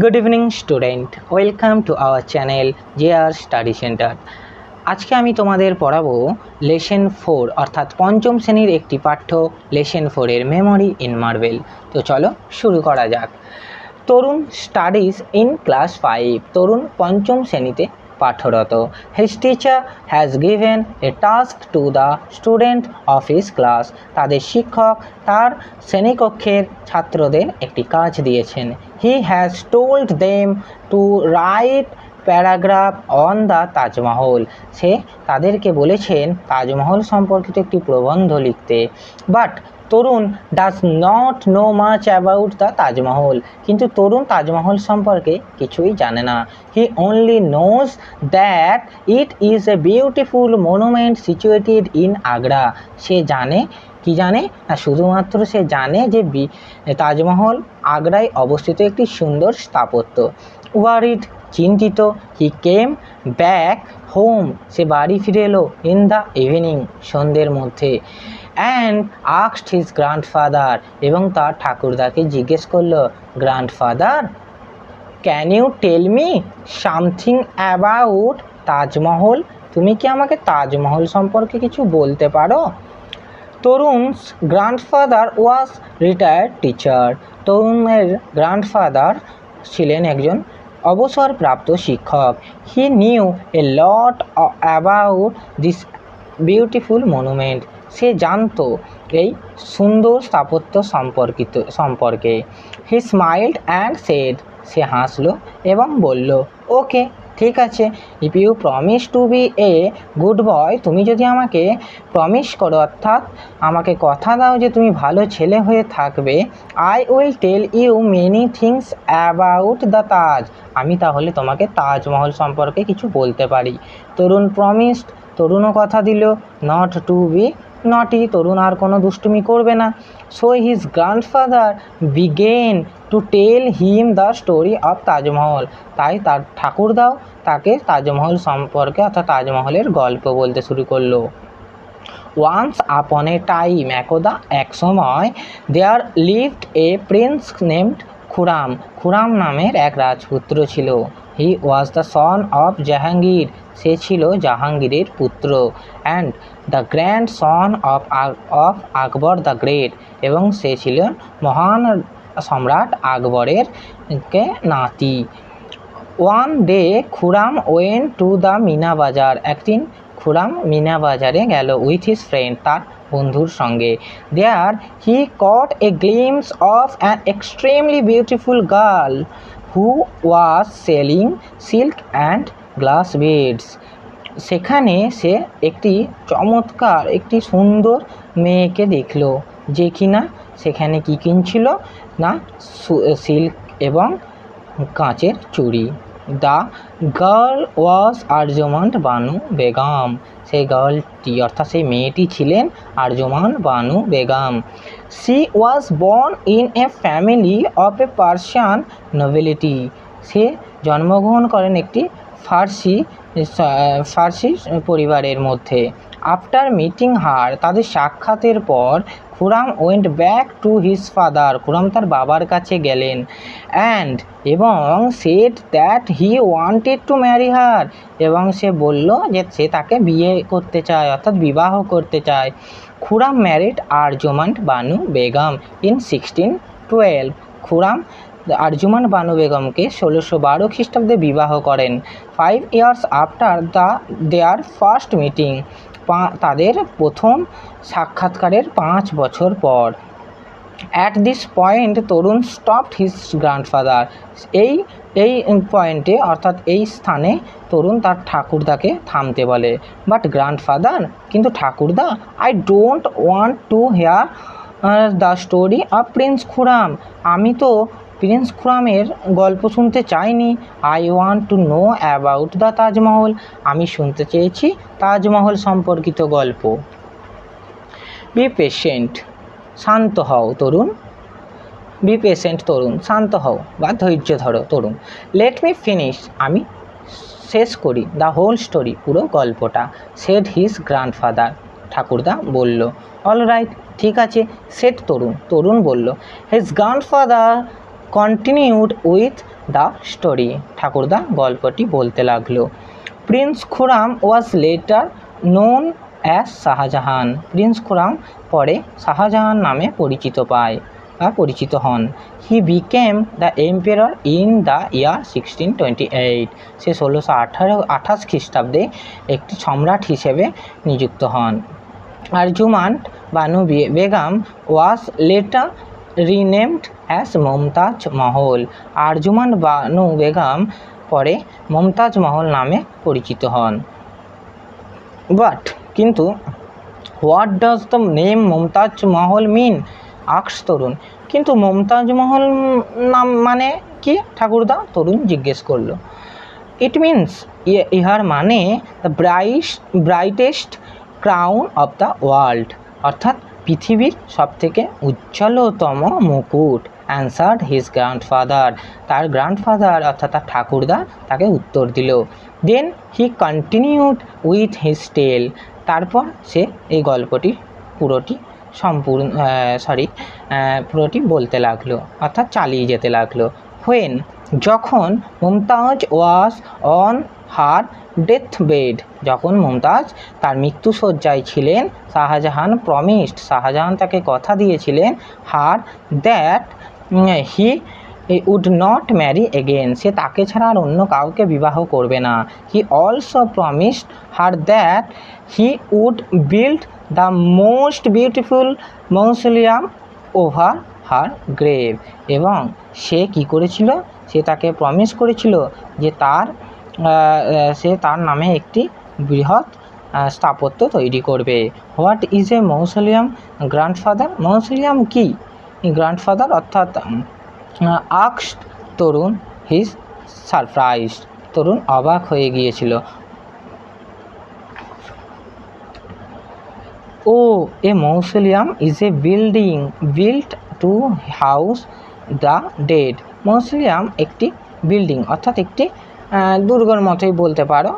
Good evening student, welcome to our channel JR Study Center। আজকে আমি তোমাদের পড়াবো লেসন 4 অর্থাৎ পঞ্চম শ্রেণীর একটি পাঠ্য লেসন 4 এর মেমোরি ইন মার্বেল। তো চলো শুরু করা যাক। Tarun studies in class 5। Tarun পঞ্চম শ্রেণীতে পাঠরত। His teacher has given a task to the student of his class. তাদের শিক্ষক তার শ্রেণীকক্ষের ছাত্রদের একটি কাজ দিয়েছেন। He has told them to write paragraph on the Taj Mahal. সে তাদেরকে বলেছেন তাজমহল সম্পর্কিত একটি প্রবন্ধ লিখতে। But Tarun does not know much about the Taj Mahal. কিন্তু তরুণ তাজমহল সম্পর্কে কিছুই জানে না। He only knows that it is a beautiful monument situated in Agra. সে জানে কি জানে না, শুধুমাত্র সে জানে যে তাজমহল আগ্রায় অবস্থিত একটি সুন্দর স্থাপত্য। ওয়ারিড চিন্তিত, হি কেম ব্যাক হোম। সে বাড়ি ফিরে এলো ইন দ্য ইভিনিং সন্ধ্যের মধ্যে। অ্যান্ড আস্কড হিজ গ্র্যান্ডফাদার এবং তার ঠাকুরদাকে জিজ্ঞেস করলো, grandfather can you tell me something about Taj Mahal. তুমি কি আমাকে তাজমহল সম্পর্কে কিছু বলতে পারো? Tarun's grandfather was retired teacher. তরুণের গ্র্যান্ডফাদার ছিলেন একজন অবসরপ্রাপ্ত শিক্ষক। He knew a lot about this beautiful monument. সে জানতো এই সুন্দর স্থাপত্য সম্পর্কে। He smiled and said. সে হাসলো এবং বলল, ওকে ঠিক আছে, if you promise to be a good boy. তুমি যদি আমাকে প্রমিস করো, অর্থাৎ আমাকে কথা দাও যে তুমি ভালো ছেলে হয়ে থাকবে, I will tell you many things about the Taj. আমি তাহলে তোমাকে তাজমহল সম্পর্কে কিছু বলতে পারি। তরুণ প্রমিসড। তরুণও কথা দিল নট টু বি নটি। তরুণ আর কোনো দুষ্টুমি করবে না। So his grandfather began to tell him the story of Taj Mahal. তাই তার ঠাকুরদাও তাকে তাজমহল সম্পর্কে অর্থাৎ তাজমহলের গল্প বলতে শুরু করলো। ওয়ান্স আপন এ টাইম, একদা এক সময়, there lived a prince named Khurram. Khurram নামের এক রাজপুত্র ছিল। He was the son of Jahangir. সে ছিল জাহাঙ্গীরের পুত্র। And the grandson of Akbar the great. এবং সে ছিল মহান সম্রাট আকবরের নাতি। One day Khurram went to the Meena Bazaar. একদিন খুরাম মিনা বাজারে গেল উইথ হিজ ফ্রেন্ড, তার বন্ধুর সঙ্গে। There he caught a glimpse of an extremely beautiful girl who was selling silk and glass beads. সেখানে সে একটি চমৎকার একটি সুন্দর মেয়েকে দেখলো, যে কিনা সেখানে কি কিনছিল না, সিল্ক এবং কাঁচের চুড়ি। The girl was Arjumand Banu Begum. সেই গার্লটি অর্থাৎ সেই মেয়েটি ছিলেন Arjumand Banu Begum. She was born in a family of a Persian nobility. সে জন্মগ্রহণ করেন একটি ফার্সি পরিবারের মধ্যে। আফটার মিটিং হার, তাদের সাক্ষাতের পর, Khurram went back to his father. Khurram তার বাবার কাছে গেলেন। অ্যান্ড এবং said that he wanted to marry her. এবং সে বলল যে সে তাকে বিয়ে করতে চায় অর্থাৎ বিবাহ করতে চায়। Khurram married Arjuman Banu Begum in 1612। খুরাম আরজুমান বানু বেগমকে 1612 খ্রিস্টাব্দে বিবাহ করেন। 5 years after their first meeting. তাদের প্রথম সাক্ষাৎকারের 5 বছর পর। At this point Tarun stopped his grandfather. এই পয়েন্টে অর্থাৎ এই স্থানে তরুণ তার ঠাকুরদাকে থামতে বলে। বাট গ্র্যান্ডফাদার, কিন্তু ঠাকুরদা, I don't want to hear the story of prince Khurram. আমি তো প্রিন্স খুরামের গল্প শুনতে চাইনি। I want to know about the Taj Mahal. আমি শুনতে চেয়েছি তাজমহল সম্পর্কিত গল্প। বি পেশেন্ট, শান্ত হও তরুণ। বি পেশেন্ট তরুণ, শান্ত হও বা ধৈর্য ধরো তরুণ। লেট মি ফিনিশ, আমি শেষ করি, দ্য হোল স্টোরি, পুরো গল্পটা। সেড হিজ গ্র্যান্ডফাদার, ঠাকুরদা বলল। অল রাইট, ঠিক আছে, সেড তরুণ, তরুণ বলল। His grandfather continued with the story, ঠাকুরদা গল্পটি বলতে লাগলো। Prince Khurram was later known as Shah Jahan, prince Khurram পরে শাহজাহান নামে পরিচিত পায় বা পরিচিত হন। He became the emperor in the year 1628, সে 1628 খ্রিস্টাব্দে একটি সম্রাট হিসেবে নিযুক্ত হন। Arjumand Banu Begum was later renamed as Mumtaz Mahal, Arjumand Banu Begum পরে মমতাজ মহল নামে পরিচিত হন। বাট কিন্তু what does the name Mumtaz Mahal mean, আক্স তরুণ, কিন্তু মমতাজ মহল নাম মানে কি ঠাকুরদা, তরুণ জিজ্ঞেস করলো। ইট মিনস, ইহার মানে the brightest crown of the world, অর্থাৎ পৃথিবীর সবথেকে উজ্জ্বলতম মুকুট। অ্যান্সার্ড হিজ গ্র্যান্ডফাদার, তার গ্র্যান্ডফাদার অর্থাৎ তার ঠাকুরদা তাকে উত্তর দিল। দেন হি কন্টিনিউড উইথ হিজ টেল, তারপর সে এই গল্পটি পুরোটি পুরোটি বলতে লাগলো অর্থাৎ চালিয়ে যেতে লাগলো। হোয়েন, যখন Mumtaz was on her death bed, যখন মুমতাজ তার মৃত্যুশয্যায় ছিলেন, শাহজাহান প্রমিসড, শাহজাহান তাকে কথা দিয়েছিলেন, her that he would not marry again, সে তাকে ছাড়া আর অন্য কাউকে বিবাহ করবে না। He also promised her that he would build the most beautiful mausoleum over her grave, এবং সে কি করেছিল, সে তাকে প্রমিস করেছিল যে সে তার নামে একটি বৃহৎ স্থাপত্য তৈরি করবে। হোয়াট ইজ এ মৌসোলিয়াম গ্র্যান্ডফাদার, মৌসোলিয়াম কি গ্র্যান্ডফাদার, অর্থাৎ আক্সড তরুণ, হিজ সারপ্রাইজড, তরুণ অবাক হয়ে গিয়েছিল। Oh a mausoleum is a building built to house the dead, mausoleum একটি বিল্ডিং অর্থাৎ একটি দুর্গর মতোই বলতে পারো,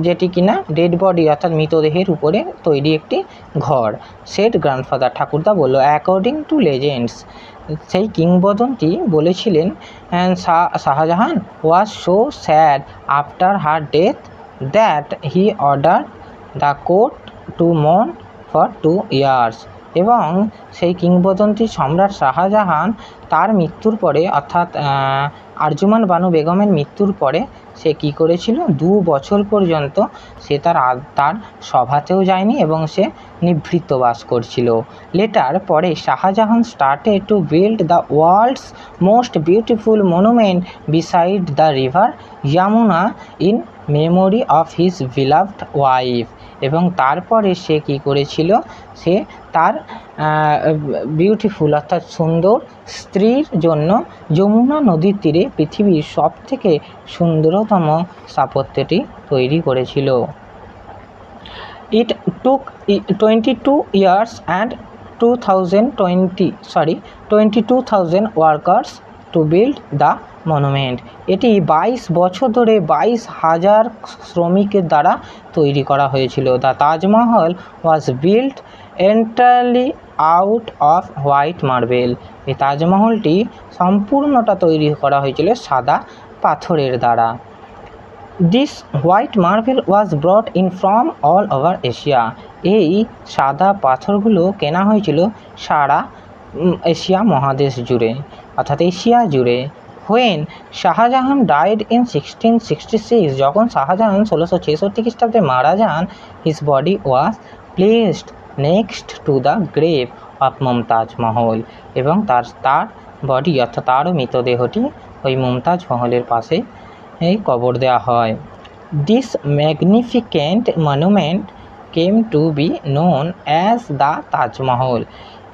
যেটি কিনা ডেড বডি অর্থাৎ মৃতদেহের উপরে তৈরি একটি ঘর। সেড গ্র্যান্ডফাদার, ঠাকুরদা বলল। অ্যাকর্ডিং টু লেজেন্ডস, সেই কিংবদন্তি বলেছিলেন, Shahjahan was so sad after her death that he order the court two মোর্ন for 2 years, এবং সেই কিংবদন্তি সম্রাট শাহজাহান তার মৃত্যুর পরে অর্থাৎ আরজুমান বানু বেগমের মৃত্যুর পরে সে কি করেছিল, 2 বছর পর্যন্ত সে তার সভাতেও যায়নি এবং সে নিভৃত বাস করছিল। লেটার পরে Shah Jahan started to build the world's most beautiful monument beside the river Yamuna in memory of his beloved wife, এবং তারপরে সে কি করেছিল, সে তার বিউটিফুল অর্থাৎ সুন্দর স্ত্রীর জন্য যমুনা নদীর তীরে পৃথিবীর সবথেকে সুন্দরতম স্থাপত্যটি তৈরি করেছিল। ইট টুক 22 years and 22,000 workers to build the monument, এটি 22 বছর ধরে 22,000 শ্রমিকের দ্বারা তৈরি করা হয়েছিল। The Taj Mahal was built entirely out off white marble, এই তাজমহলটি সম্পূর্ণটা তৈরি করা হয়েছিল সাদা পাথরের দ্বারা। This white marble was ব্রট in from all over Asia, এই সাদা পাথরগুলো কেনা হয়েছিল সারা এশিয়া মহাদেশ জুড়ে অর্থাৎ এশিয়া জুড়ে। হোয়েন শাহজাহান ডাইড ইন 1666, যখন শাহজাহান 1666 খ্রিস্টাব্দে মারা যান, his body was placed next to the grave of Mumtaz মহল, এবং তার বডি অর্থাৎ তার মৃতদেহটি ওই মুমতাজ মহলের পাশে কবর দেওয়া হয়। This magnificent monument came to be known as the Taj Mahal,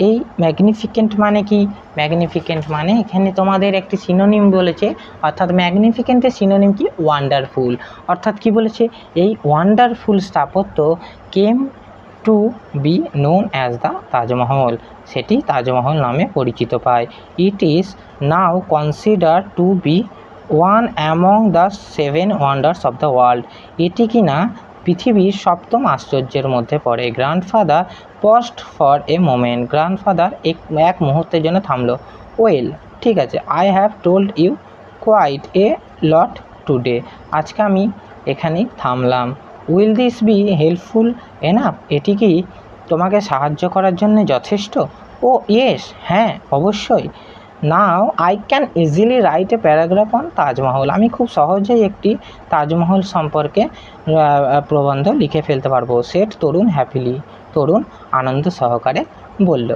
এই ম্যাগনিফিকেন্ট মানে কি, ম্যাগনিফিকেন্ট মানে এখানে তোমাদের একটি সিনোনিম বলেছে, অর্থাৎ ম্যাগনিফিকেন্টের সিনোনিম কি, ওয়ান্ডারফুল, অর্থাৎ কি বলেছে, এই ওয়ান্ডারফুল স্থাপত্য came to be known as the Taj Mahal, সেটি তাজমহল নামে পরিচিত পায়। It is now consider to be one among the 7 wonders of the world, এটি কিনা পৃথিবীর 7ম আশ্চর্যের মধ্যে পড়ে। Grandfather paused for a moment, grandfather এক মুহূর্তের জন্য থামলো। ওয়েল, ঠিক আছে, I have told you quite a lot today. আজকে আমি এখানেই থামলাম। Will this be helpful enough? এটি কি তোমাকে সাহায্য করার জন্য যথেষ্ট? ও ইয়েস, হ্যাঁ অবশ্যই। Now I can easily write a paragraph on Taj Mahal. আমি খুব সহজেই একটি তাজমহল সম্পর্কে প্রবন্ধ লিখে ফেলতে পারবো। সেট তরুণ হ্যাপিলি, তরুণ আনন্দ সহকারে বলল।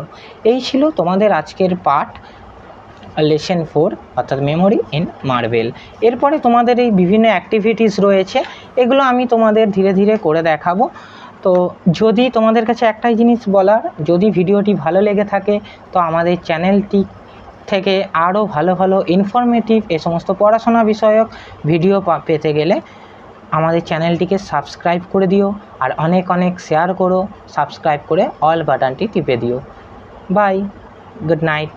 এই ছিল তোমাদের আজকের পাঠ লেসন 4 অর্থাৎ মেমোরি ইন মার্বেল। এরপরে তোমাদের এই বিভিন্ন অ্যাক্টিভিটিস রয়েছে, এগুলো আমি তোমাদের ধীরে ধীরে করে দেখাবো। তো যদি তোমাদের কাছে একটাই জিনিস বলার, যদি ভিডিওটি ভালো লেগে থাকে তো আমাদের চ্যানেলটি থেকে আরও ভালো ভালো ইনফরমেটিভ এ সমস্ত পড়াশোনা বিষয়ক ভিডিও পেতে গেলে আমাদের চ্যানেলটিকে সাবস্ক্রাইব করে দিও, আর অনেক অনেক শেয়ার করো, সাবস্ক্রাইব করে অল বাটনটি টিপে দিও। Bye, good night.